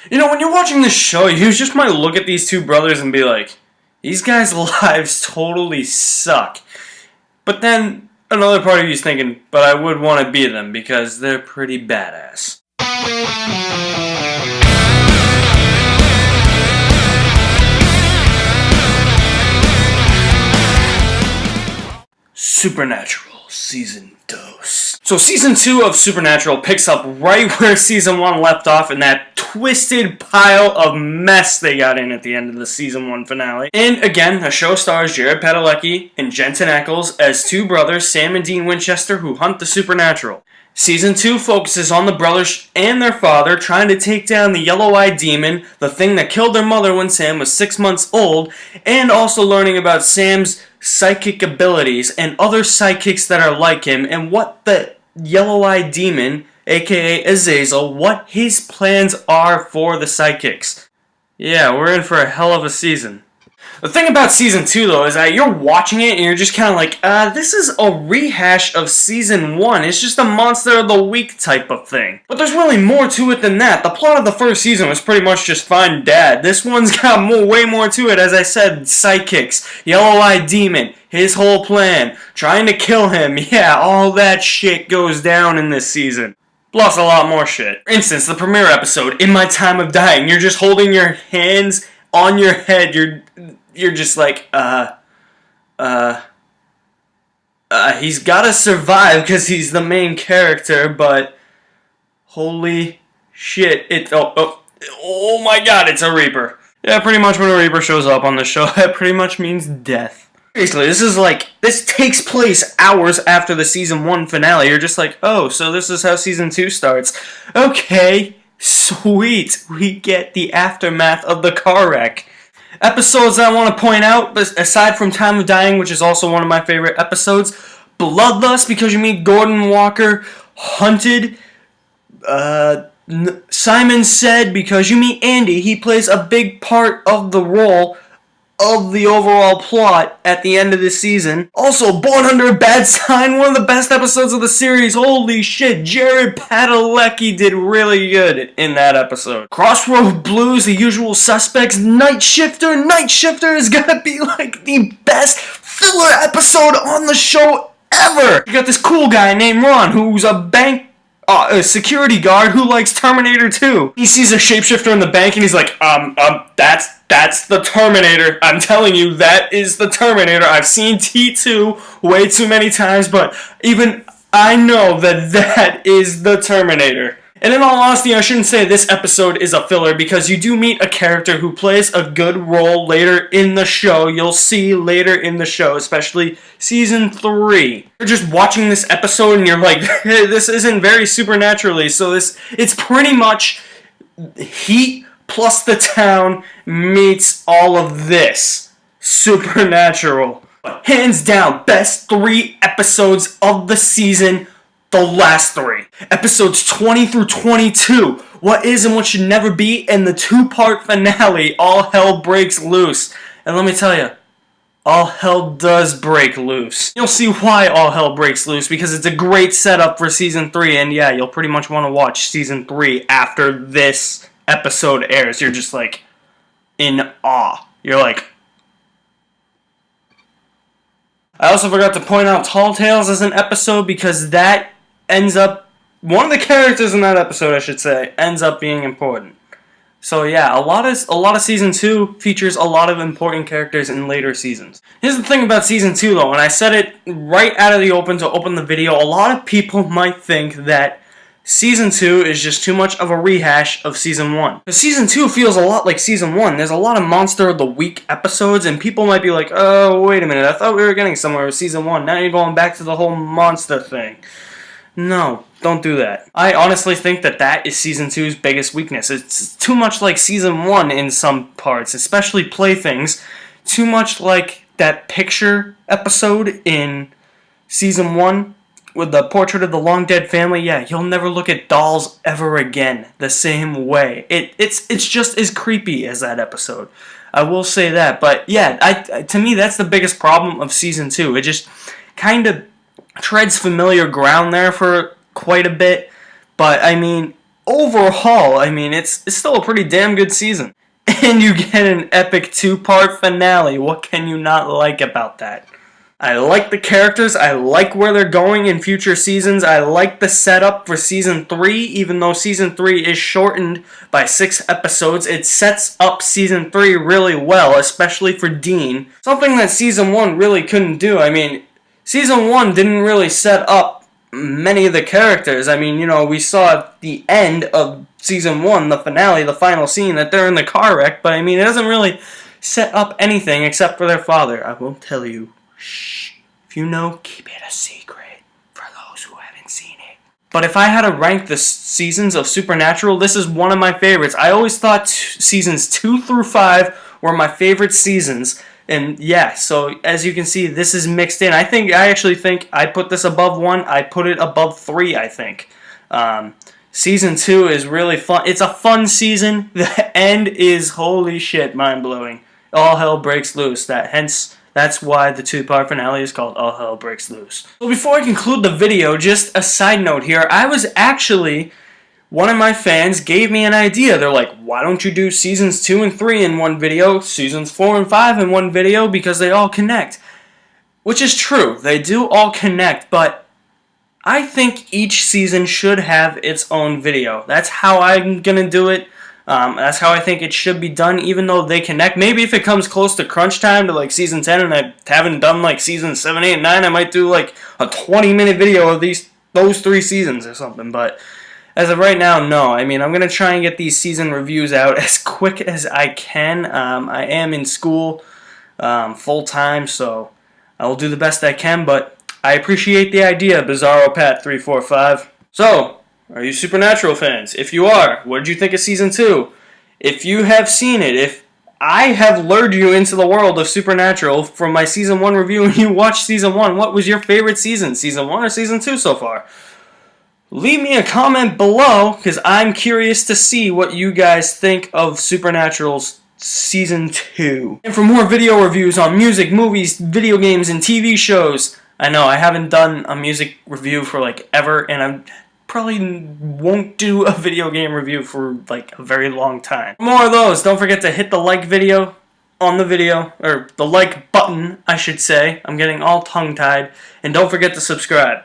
You know, when you're watching this show, you just might look at these two brothers and be like, these guys' lives totally suck. But then another part of you is thinking, but I would want to be them because they're pretty badass. Supernatural Season 2. So Season 2 of Supernatural picks up right where Season 1 left off in that twisted pile of mess they got in at the end of the Season 1 finale. And again, the show stars Jared Padalecki and Jensen Ackles as two brothers, Sam and Dean Winchester, who hunt the supernatural. Season 2 focuses on the brothers and their father trying to take down the yellow-eyed demon, the thing that killed their mother when Sam was 6 months old, and also learning about Sam's psychic abilities and other psychics that are like him, and what the yellow-eyed demon, aka Azazel, what his plans are for the psychics. Yeah, we're in for a hell of a season. The thing about Season 2, though, is that you're watching it and you're just kind of like, this is a rehash of Season 1. It's just a Monster of the Week type of thing. But there's really more to it than that. The plot of the first season was pretty much just find Dad. This one's got way more to it. As I said, psychics, yellow-eyed demon, his whole plan, trying to kill him. Yeah, all that shit goes down in this season. Plus a lot more shit. For instance, the premiere episode, In My Time of Dying, you're just holding your hands on your head. You're just like, he's gotta survive because he's the main character, but holy shit, oh my god, it's a Reaper. Yeah, pretty much when a Reaper shows up on the show, that pretty much means death. Seriously, this takes place hours after the Season 1 finale. You're just like, oh, so this is how Season 2 starts. Okay, sweet, we get the aftermath of the car wreck. Episodes I want to point out, aside from Time of Dying, which is also one of my favorite episodes, Bloodlust, because you meet Gordon Walker, Hunted, Simon Said, because you meet Andy. He plays a big part of the role of the overall plot at the end of the season. Also, Born Under a Bad Sign, one of the best episodes of the series. Holy shit, Jared Padalecki did really good in that episode. Crossroad Blues, The Usual Suspects, Night Shifter. Night Shifter is gonna be like the best filler episode on the show ever. You got this cool guy named Ron who's a security guard who likes Terminator 2. He sees a shapeshifter in the bank and he's like, that's the Terminator. I'm telling you, that is the Terminator. I've seen T2 way too many times, but even I know that is the Terminator. And in all honesty, I shouldn't say this episode is a filler because you do meet a character who plays a good role later in the show. You'll see later in the show, especially Season 3. You're just watching this episode and you're like, this isn't very supernaturally, so it's pretty much Heat plus the town meets all of this. Supernatural. But hands down, best 3 episodes of the season. The last 3. Episodes 20 through 22. What is and what should never be. And the 2-part finale. All hell breaks loose. And let me tell you, all hell does break loose. You'll see why all hell breaks loose. Because it's a great setup for Season 3. And yeah, you'll pretty much want to watch Season 3 after this episode airs. You're just like in awe. You're like... I also forgot to point out Tall Tales as an episode because that ends up, one of the characters in that episode, I should say, ends up being important. So yeah, a lot of Season 2 features a lot of important characters in later seasons. Here's the thing about Season 2 though, and I said it right out of the open to open the video, a lot of people might think that Season 2 is just too much of a rehash of Season 1. Because Season 2 feels a lot like Season 1. There's a lot of Monster of the Week episodes, and people might be like, oh, wait a minute, I thought we were getting somewhere with Season 1. Now you're going back to the whole monster thing. No, don't do that. I honestly think that is Season 2's biggest weakness. It's too much like Season 1 in some parts, especially playthings. Too much like that picture episode in Season 1 with the portrait of the long dead family. Yeah, you'll never look at dolls ever again the same way. It's just as creepy as that episode. I will say that. But yeah, to me, that's the biggest problem of Season 2. It just kind of treads familiar ground there for quite a bit, but I mean, overall, I mean, it's still a pretty damn good season. And you get an epic 2-part finale. What can you not like about that? I like the characters, I like where they're going in future seasons, I like the setup for Season 3, even though Season 3 is shortened by 6 episodes, it sets up Season 3 really well, especially for Dean. Something that Season 1 really couldn't do. I mean, Season 1 didn't really set up many of the characters. I mean, you know, we saw at the end of Season 1, the finale, the final scene, that they're in the car wreck, but I mean, it doesn't really set up anything except for their father. I won't tell you. Shh. If you know, keep it a secret for those who haven't seen it. But if I had to rank the seasons of Supernatural, this is one of my favorites. I always thought seasons 2 through 5 were my favorite seasons. And yeah, so as you can see, this is mixed in. I actually think I put this above 1. I put it above 3, I think. Season 2 is really fun. It's a fun season. The end is, holy shit, mind-blowing. All hell breaks loose. That's why the 2-part finale is called All Hell Breaks Loose. So before I conclude the video, just a side note here. One of my fans gave me an idea. They're like, why don't you do seasons 2 and 3 in one video, seasons 4 and 5 in one video, because they all connect. Which is true. They do all connect, but I think each season should have its own video. That's how I'm going to do it. That's how I think it should be done, even though they connect. Maybe if it comes close to crunch time to like season 10 and I haven't done like season 7, 8, and 9, I might do like a 20-minute video of those 3 seasons or something. But as of right now, no. I mean, I'm going to try and get these season reviews out as quick as I can. I am in school full-time, so I will do the best I can, but I appreciate the idea, Bizarro Pat 345. So, are you Supernatural fans? If you are, what did you think of Season 2? If you have seen it, if I have lured you into the world of Supernatural from my Season 1 review and you watched Season 1, what was your favorite season? Season 1 or Season 2 so far? Leave me a comment below, because I'm curious to see what you guys think of Supernatural's Season 2. And for more video reviews on music, movies, video games, and TV shows, I know I haven't done a music review for like ever, and I'm probably won't do a video game review for like a very long time. For more of those, don't forget to hit the like video on the video, or the like button, I should say. I'm getting all tongue-tied. And don't forget to subscribe.